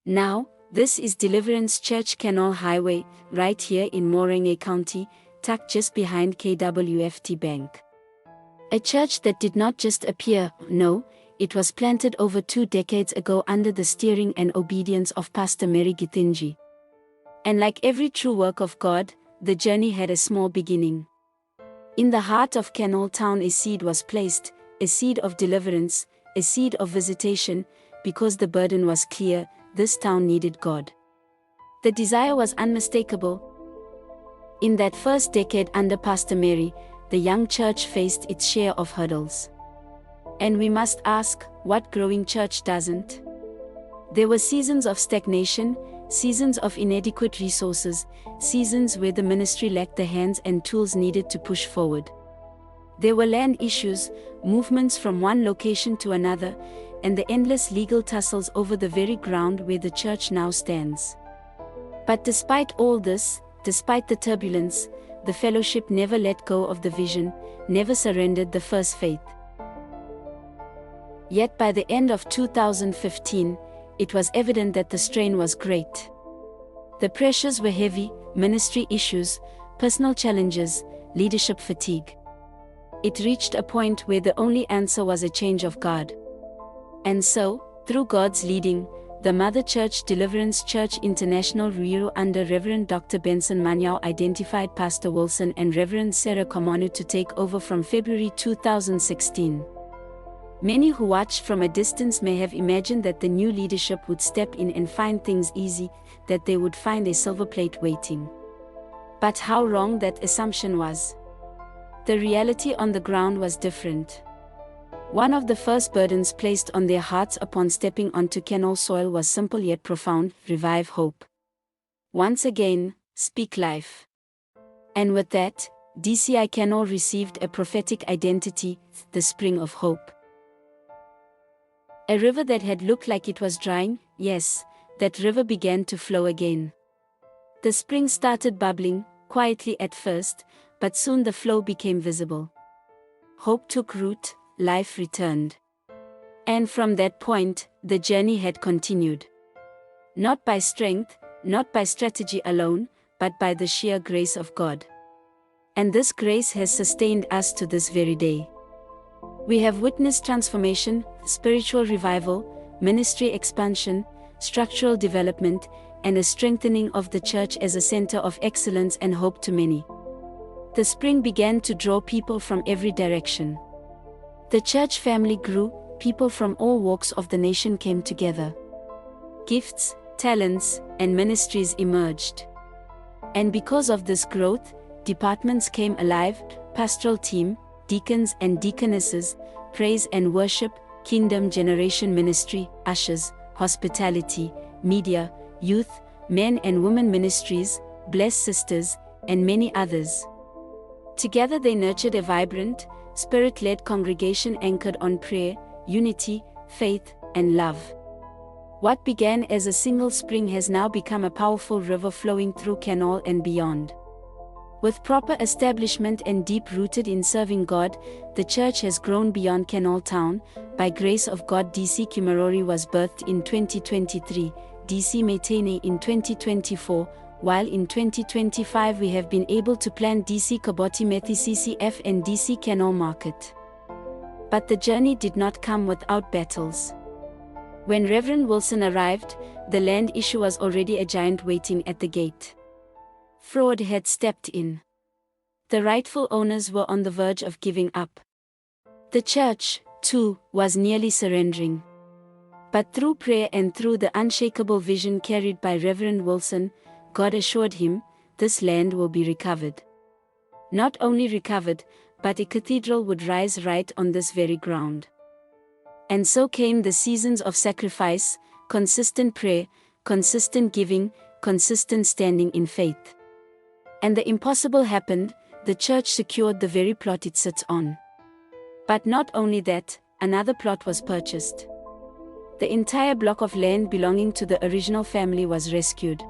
Now, this is Deliverance Church Canal Highway, right here in Morenge County, tucked just behind KWFT Bank. A church that did not just appear, no, it was planted over 2 decades ago under the steering and obedience of Pastor Mary Githinji. And like every true work of God, the journey had a small beginning. In the heart of Canal Town a seed was placed, a seed of deliverance, a seed of visitation, because the burden was clear, this town needed God. The desire was unmistakable. In that first decade under Pastor Mary, the young church faced its share of hurdles. And we must ask, what growing church doesn't? There were seasons of stagnation, seasons of inadequate resources, seasons where the ministry lacked the hands and tools needed to push forward. There were land issues, movements from one location to another, and the endless legal tussles over the very ground where the church now stands. But despite all this, despite the turbulence, the fellowship never let go of the vision, never surrendered the first faith. Yet by the end of 2015, it was evident that the strain was great. The pressures were heavy: ministry issues, personal challenges, leadership fatigue. It reached a point where the only answer was a change of guard. And so, through God's leading, the Mother Church Deliverance Church International Ruiru under Reverend Dr. Benson Manyao identified Pastor Wilson and Reverend Sarah Komanu to take over from February 2016. Many who watched from a distance may have imagined that the new leadership would step in and find things easy, that they would find a silver plate waiting. But how wrong that assumption was. The reality on the ground was different. One of the first burdens placed on their hearts upon stepping onto Canal soil was simple yet profound: revive hope. Once again, speak life. And with that, DCI Canal received a prophetic identity: the spring of hope. A river that had looked like it was drying, yes, that river began to flow again. The spring started bubbling, quietly at first, but soon the flow became visible. Hope took root, life returned. And from that point, the journey had continued. Not by strength, not by strategy alone, but by the sheer grace of God. And this grace has sustained us to this very day. We have witnessed transformation, spiritual revival, ministry expansion, structural development, and a strengthening of the church as a center of excellence and hope to many. The spring began to draw people from every direction. The church family grew, people from all walks of the nation came together. Gifts, talents, and ministries emerged. And because of this growth, departments came alive: pastoral team, deacons and deaconesses, praise and worship, kingdom generation ministry, ushers, hospitality, media, youth, men and women ministries, blessed sisters, and many others. Together they nurtured a vibrant, spirit-led congregation anchored on prayer, unity, faith, and love. What began as a single spring has now become a powerful river flowing through Canal and beyond. With proper establishment and deep-rooted in serving God, the church has grown beyond Canal Town. By grace of God, DCK Marori was birthed in 2023, DC Metene in 2024, while in 2025 we have been able to plant DC Kaboti Methi CCF and DC Canal Market. But the journey did not come without battles. When Reverend Wilson arrived, the land issue was already a giant waiting at the gate. Fraud had stepped in. The rightful owners were on the verge of giving up. The church, too, was nearly surrendering. But through prayer and through the unshakable vision carried by Reverend Wilson, God assured him, this land will be recovered. Not only recovered, but a cathedral would rise right on this very ground. And so came the seasons of sacrifice, consistent prayer, consistent giving, consistent standing in faith. And the impossible happened: the church secured the very plot it sits on. But not only that, another plot was purchased. The entire block of land belonging to the original family was rescued.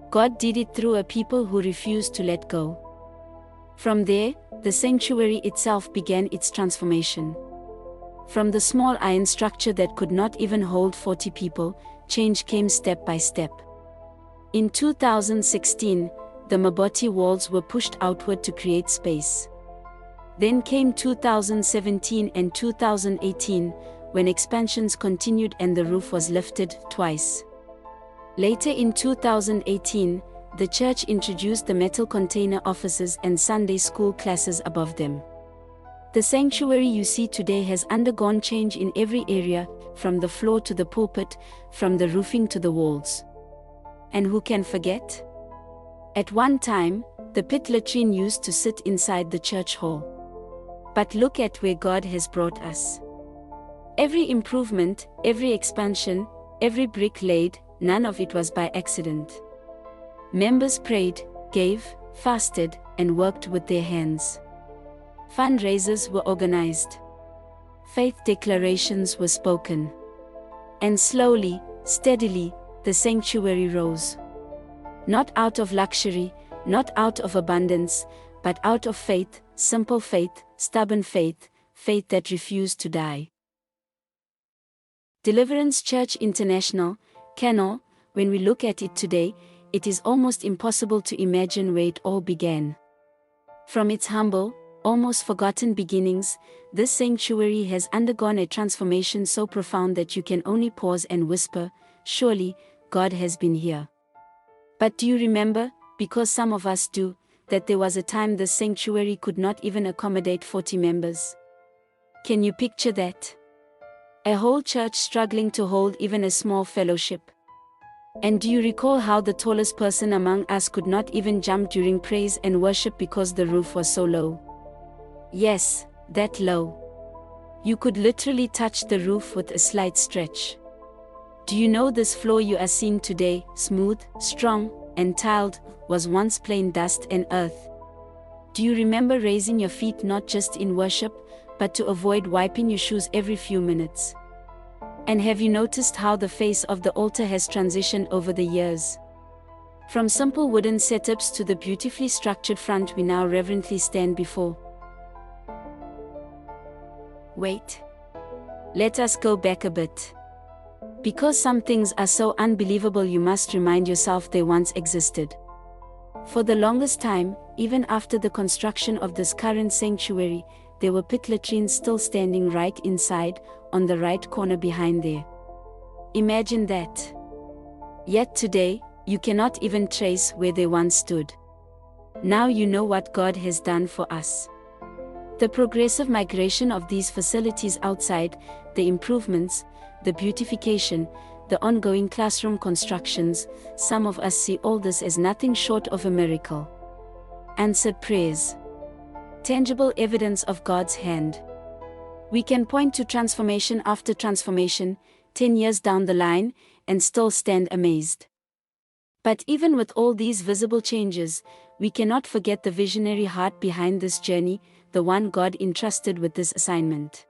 God did it through a people who refused to let go. From there, the sanctuary itself began its transformation. From the small iron structure that could not even hold 40 people, change came step by step. In 2016, the Maboti walls were pushed outward to create space. Then came 2017 and 2018, when expansions continued and the roof was lifted twice. Later in 2018, the church introduced the metal container offices and Sunday school classes above them. The sanctuary you see today has undergone change in every area, from the floor to the pulpit, from the roofing to the walls. And who can forget? At one time, the pit latrine used to sit inside the church hall. But look at where God has brought us. Every improvement, every expansion, every brick laid, none of it was by accident. Members prayed, gave, fasted, and worked with their hands. Fundraisers were organized. Faith declarations were spoken. And slowly, steadily, the sanctuary rose. Not out of luxury, not out of abundance, but out of faith, simple faith, stubborn faith, faith that refused to die. Deliverance Church International, Int'l, when we look at it today, it is almost impossible to imagine where it all began. From its humble, almost forgotten beginnings, this sanctuary has undergone a transformation so profound that you can only pause and whisper, surely, God has been here. But do you remember, because some of us do, that there was a time this sanctuary could not even accommodate 40 members? Can you picture that? A whole church struggling to hold even a small fellowship. And do you recall how the tallest person among us could not even jump during praise and worship because the roof was so low? Yes, that low. You could literally touch the roof with a slight stretch. Do you know this floor you are seeing today, smooth, strong, and tiled, was once plain dust and earth? Do you remember raising your feet not just in worship, but to avoid wiping your shoes every few minutes? And have you noticed how the face of the altar has transitioned over the years? From simple wooden setups to the beautifully structured front we now reverently stand before. Wait. Let us go back a bit. Because some things are so unbelievable, you must remind yourself they once existed. For the longest time, even after the construction of this current sanctuary, there were pit latrines still standing right inside, on the right corner behind there. Imagine that. Yet today, you cannot even trace where they once stood. Now you know what God has done for us. The progressive migration of these facilities outside, the improvements, the beautification, the ongoing classroom constructions, some of us see all this as nothing short of a miracle. Answered prayers. Tangible evidence of God's hand. We can point to transformation after transformation, 10 years down the line, and still stand amazed. But even with all these visible changes, we cannot forget the visionary heart behind this journey, the one God entrusted with this assignment.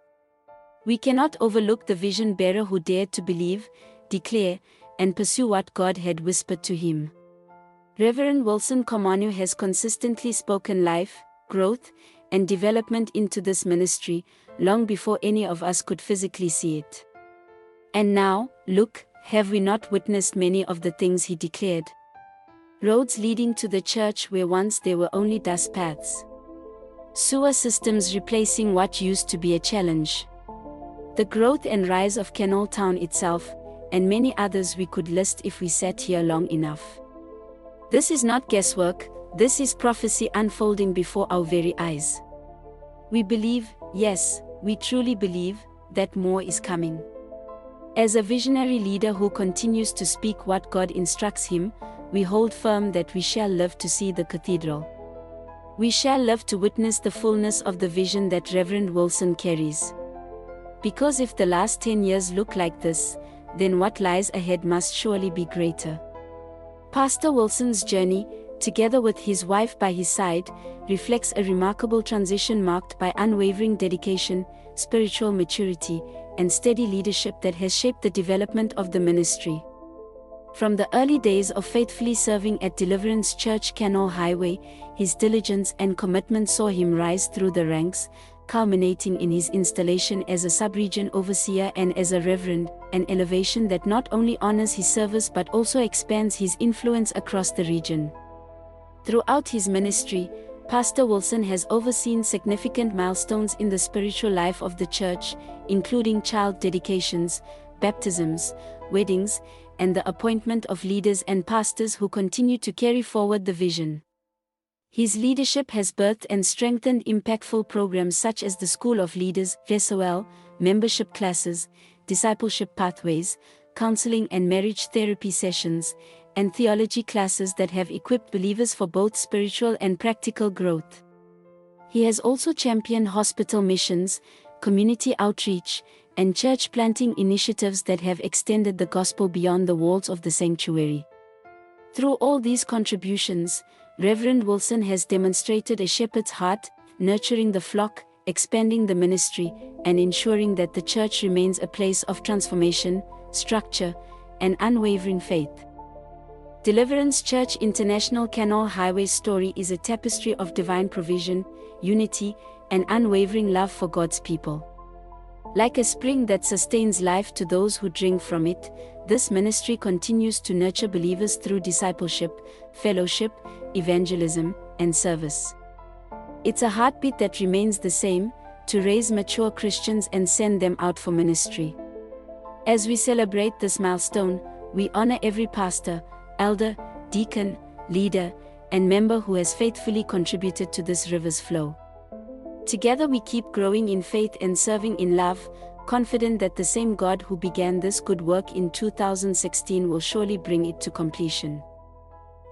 We cannot overlook the vision bearer who dared to believe, declare, and pursue what God had whispered to him. Reverend Wilson Komanu has consistently spoken life, growth, and development into this ministry, long before any of us could physically see it. And now, look, have we not witnessed many of the things he declared? Roads leading to the church where once there were only dust paths. Sewer systems replacing what used to be a challenge. The growth and rise of Int'l town itself, and many others we could list if we sat here long enough. This is not guesswork, this is prophecy unfolding before our very eyes. We believe, yes, we truly believe, that more is coming. As a visionary leader who continues to speak what God instructs him, we hold firm that we shall live to see the cathedral. We shall live to witness the fullness of the vision that Reverend Wilson carries. Because if the last 10 years look like this, then what lies ahead must surely be greater. Pastor Wilson's journey, together with his wife by his side, reflects a remarkable transition marked by unwavering dedication, spiritual maturity, and steady leadership that has shaped the development of the ministry. From the early days of faithfully serving at Deliverance Church Int'l Highway, his diligence and commitment saw him rise through the ranks, culminating in his installation as a sub-region overseer and as a reverend, an elevation that not only honors his service but also expands his influence across the region. Throughout his ministry, Pastor Wilson has overseen significant milestones in the spiritual life of the church, including child dedications, baptisms, weddings, and the appointment of leaders and pastors who continue to carry forward the vision. His leadership has birthed and strengthened impactful programs such as the School of Leaders, SOL, membership classes, discipleship pathways, counseling and marriage therapy sessions, and theology classes that have equipped believers for both spiritual and practical growth. He has also championed hospital missions, community outreach, and church planting initiatives that have extended the gospel beyond the walls of the sanctuary. Through all these contributions, Reverend Wilson has demonstrated a shepherd's heart, nurturing the flock, expanding the ministry, and ensuring that the church remains a place of transformation, structure, and unwavering faith. Deliverance Church International Canal Highway's story is a tapestry of divine provision, unity, and unwavering love for God's people. Like a spring that sustains life to those who drink from it, this ministry continues to nurture believers through discipleship, fellowship, evangelism, and service. It's a heartbeat that remains the same, to raise mature Christians and send them out for ministry. As we celebrate this milestone, we honor every pastor, elder, deacon, leader, and member who has faithfully contributed to this river's flow. Together we keep growing in faith and serving in love, confident that the same God who began this good work in 2016 will surely bring it to completion.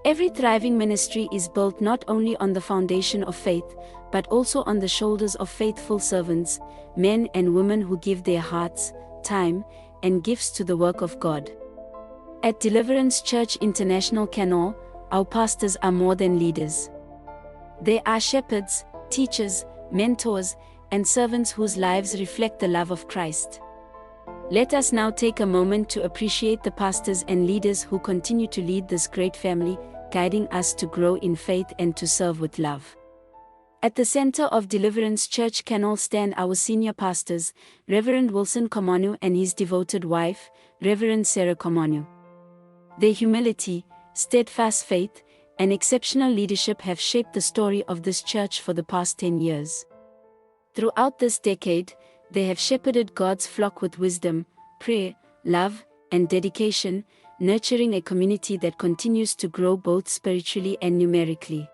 Every thriving ministry is built not only on the foundation of faith, but also on the shoulders of faithful servants, men and women who give their hearts, time, and gifts to the work of God. At Deliverance Church International Canal, our pastors are more than leaders. They are shepherds, teachers, mentors, and servants whose lives reflect the love of Christ. Let us now take a moment to appreciate the pastors and leaders who continue to lead this great family, guiding us to grow in faith and to serve with love. At the center of Deliverance Church Canal stand our senior pastors, Reverend Wilson Komanu and his devoted wife, Reverend Sarah Komanu. Their humility, steadfast faith, and exceptional leadership have shaped the story of this church for the past 10 years. Throughout this decade, they have shepherded God's flock with wisdom, prayer, love, and dedication, nurturing a community that continues to grow both spiritually and numerically.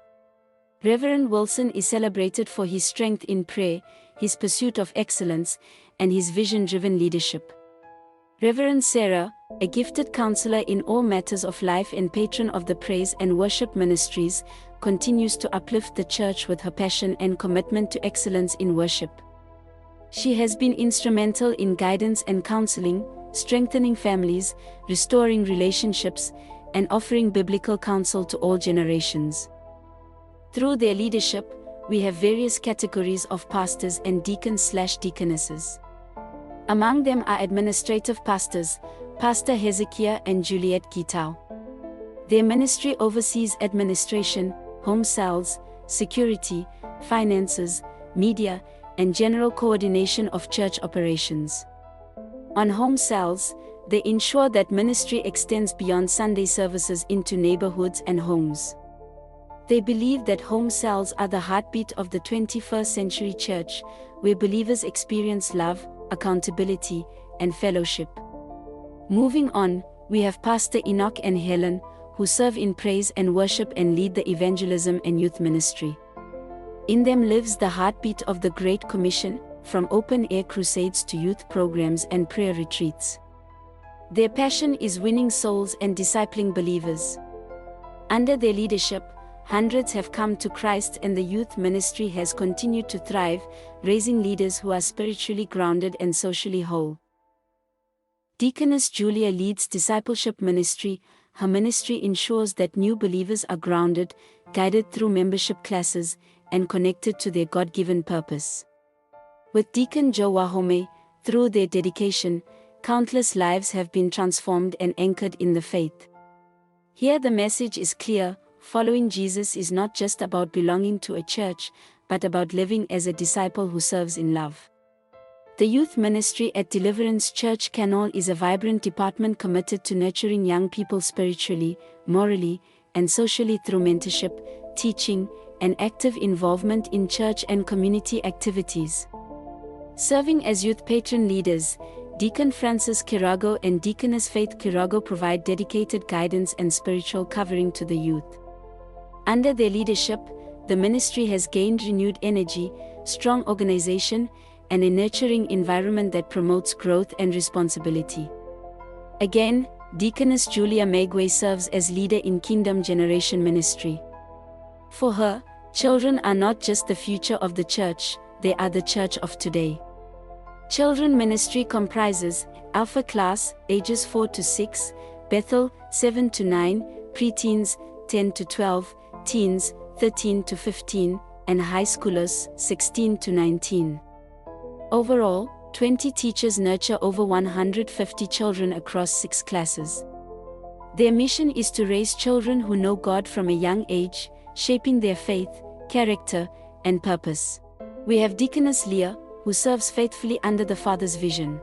Reverend Wilson is celebrated for his strength in prayer, his pursuit of excellence, and his vision-driven leadership. Reverend Sarah, a gifted counselor in all matters of life and patron of the praise and worship ministries, continues to uplift the church with her passion and commitment to excellence in worship. She has been instrumental in guidance and counseling, strengthening families, restoring relationships, and offering biblical counsel to all generations. Through their leadership, we have various categories of pastors and deacons/deaconesses. Among them are administrative pastors, Pastor Hezekiah and Juliet Gitau. Their ministry oversees administration, home cells, security, finances, media, and general coordination of church operations. On home cells, they ensure that ministry extends beyond Sunday services into neighborhoods and homes. They believe that home cells are the heartbeat of the 21st century church, where believers experience love, accountability, and fellowship. Moving on, we have Pastor Enoch and Helen, who serve in praise and worship and lead the evangelism and youth ministry. In them lives the heartbeat of the Great Commission, from open-air crusades to youth programs and prayer retreats. Their passion is winning souls and discipling believers. Under their leadership, hundreds have come to Christ and the youth ministry has continued to thrive, raising leaders who are spiritually grounded and socially whole. Deaconess Julia leads discipleship ministry. Her ministry ensures that new believers are grounded, guided through membership classes, and connected to their God-given purpose. With Deacon Joe Wahome, through their dedication, countless lives have been transformed and anchored in the faith. Here the message is clear: following Jesus is not just about belonging to a church, but about living as a disciple who serves in love. The youth ministry at Deliverance Church Canal is a vibrant department committed to nurturing young people spiritually, morally, and socially through mentorship, teaching, and active involvement in church and community activities. Serving as youth patron leaders, Deacon Francis Kirago and Deaconess Faith Kirago provide dedicated guidance and spiritual covering to the youth. Under their leadership, the ministry has gained renewed energy, strong organization, and a nurturing environment that promotes growth and responsibility. Again, Deaconess Julia Megway serves as leader in Kingdom Generation Ministry. For her, children are not just the future of the church, they are the church of today. Children ministry comprises Alpha class, ages 4 to 6, Bethel, 7 to 9, preteens, 10 to 12, teens, 13 to 15, and high schoolers, 16 to 19. Overall, 20 teachers nurture over 150 children across 6 classes. Their mission is to raise children who know God from a young age, shaping their faith, character, and purpose. We have Deaconess Leah, who serves faithfully under the Father's vision.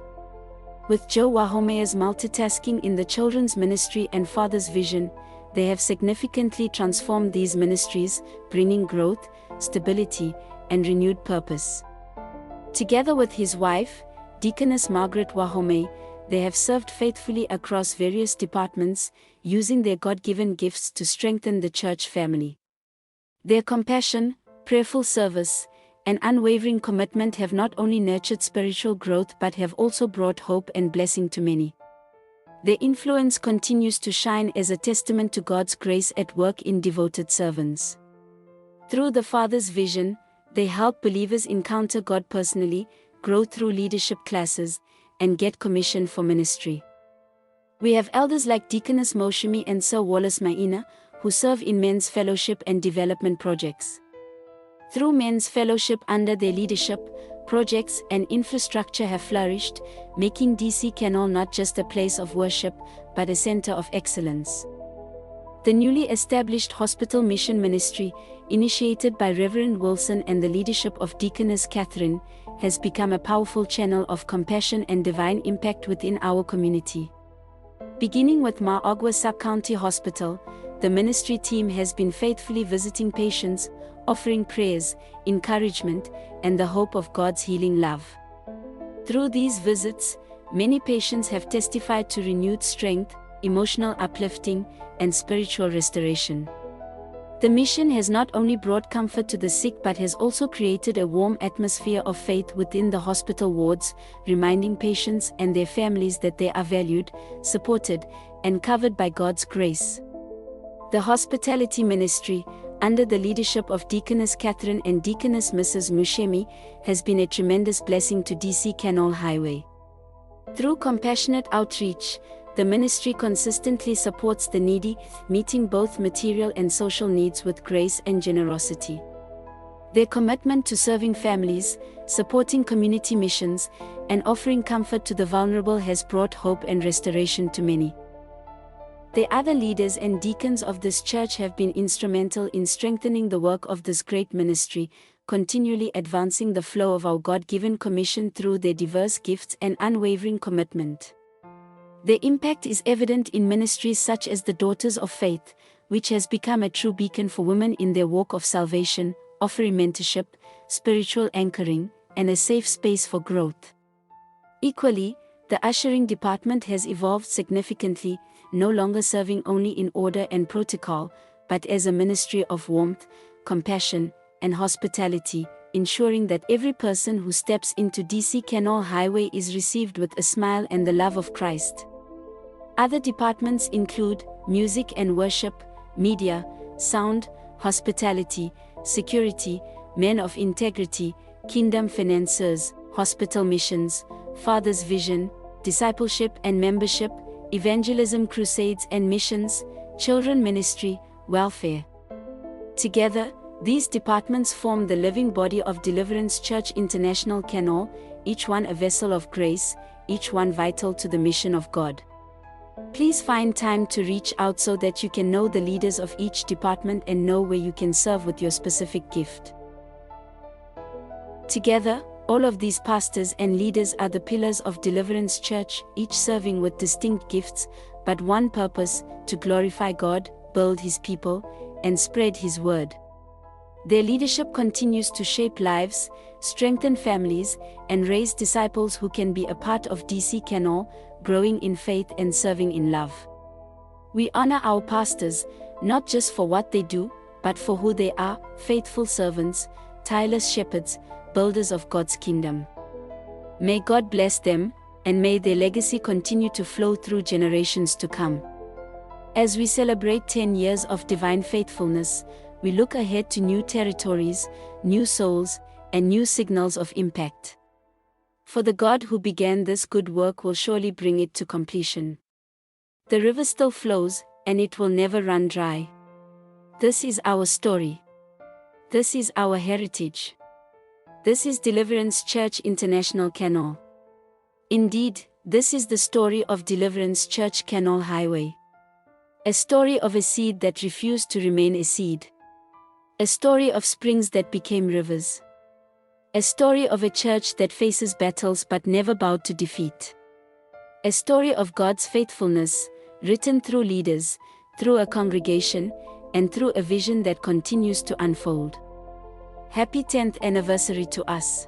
With Joe Wahomea's multitasking in the children's ministry and Father's vision, they have significantly transformed these ministries, bringing growth, stability, and renewed purpose. Together with his wife, Deaconess Margaret Wahome, they have served faithfully across various departments, using their God-given gifts to strengthen the church family. Their compassion, prayerful service, and unwavering commitment have not only nurtured spiritual growth but have also brought hope and blessing to many. Their influence continues to shine as a testament to God's grace at work in devoted servants. Through the Father's vision, they help believers encounter God personally, grow through leadership classes, and get commissioned for ministry. We have elders like Deaconess Moshimi and Sir Wallace Maina, who serve in men's fellowship and development projects. Through men's fellowship under their leadership, projects and infrastructure have flourished, making DC Canal not just a place of worship, but a center of excellence. The newly established Hospital Mission Ministry, initiated by Reverend Wilson and the leadership of Deaconess Catherine, has become a powerful channel of compassion and divine impact within our community. Beginning with Maagwa Sub-County Hospital, the ministry team has been faithfully visiting patients, offering prayers, encouragement, and the hope of God's healing love. Through these visits, many patients have testified to renewed strength, emotional uplifting, and spiritual restoration. The mission has not only brought comfort to the sick but has also created a warm atmosphere of faith within the hospital wards, reminding patients and their families that they are valued, supported, and covered by God's grace. The hospitality ministry, under the leadership of Deaconess Catherine and Deaconess Mrs. Mushemi, has been a tremendous blessing to DC Canal Highway. Through compassionate outreach, the ministry consistently supports the needy, meeting both material and social needs with grace and generosity. Their commitment to serving families, supporting community missions, and offering comfort to the vulnerable has brought hope and restoration to many. The other leaders and deacons of this church have been instrumental in strengthening the work of this great ministry, continually advancing the flow of our God-given commission through their diverse gifts and unwavering commitment. Their impact is evident in ministries such as the Daughters of Faith, which has become a true beacon for women in their walk of salvation, offering mentorship, spiritual anchoring, and a safe space for growth. Equally, the ushering department has evolved significantly, no longer serving only in order and protocol, but as a ministry of warmth, compassion, and hospitality, ensuring that every person who steps into DC Canal Highway is received with a smile and the love of Christ. Other departments include music and worship, media, sound, hospitality, security, men of integrity, kingdom financiers, hospital missions, Father's vision, discipleship and membership, evangelism crusades and missions, children ministry, welfare. Together, these departments form the living body of Deliverance Church International Canal, each one a vessel of grace, each one vital to the mission of God. Please find time to reach out so that you can know the leaders of each department and know where you can serve with your specific gift. Together, all of these pastors and leaders are the pillars of Deliverance Church, each serving with distinct gifts, but one purpose: to glorify God, build His people, and spread His word. Their leadership continues to shape lives, strengthen families, and raise disciples who can be a part of DCK, growing in faith and serving in love. We honor our pastors, not just for what they do, but for who they are: faithful servants, tireless shepherds, builders of God's kingdom. May God bless them, and may their legacy continue to flow through generations to come. As we celebrate 10 years of divine faithfulness, we look ahead to new territories, new souls, and new signals of impact. For the God who began this good work will surely bring it to completion. The river still flows, and it will never run dry. This is our story. This is our heritage. This is Deliverance Church International Canal. Indeed, this is the story of Deliverance Church Canal Highway. A story of a seed that refused to remain a seed. A story of springs that became rivers. A story of a church that faces battles but never bowed to defeat. A story of God's faithfulness, written through leaders, through a congregation, and through a vision that continues to unfold. Happy 10th anniversary to us.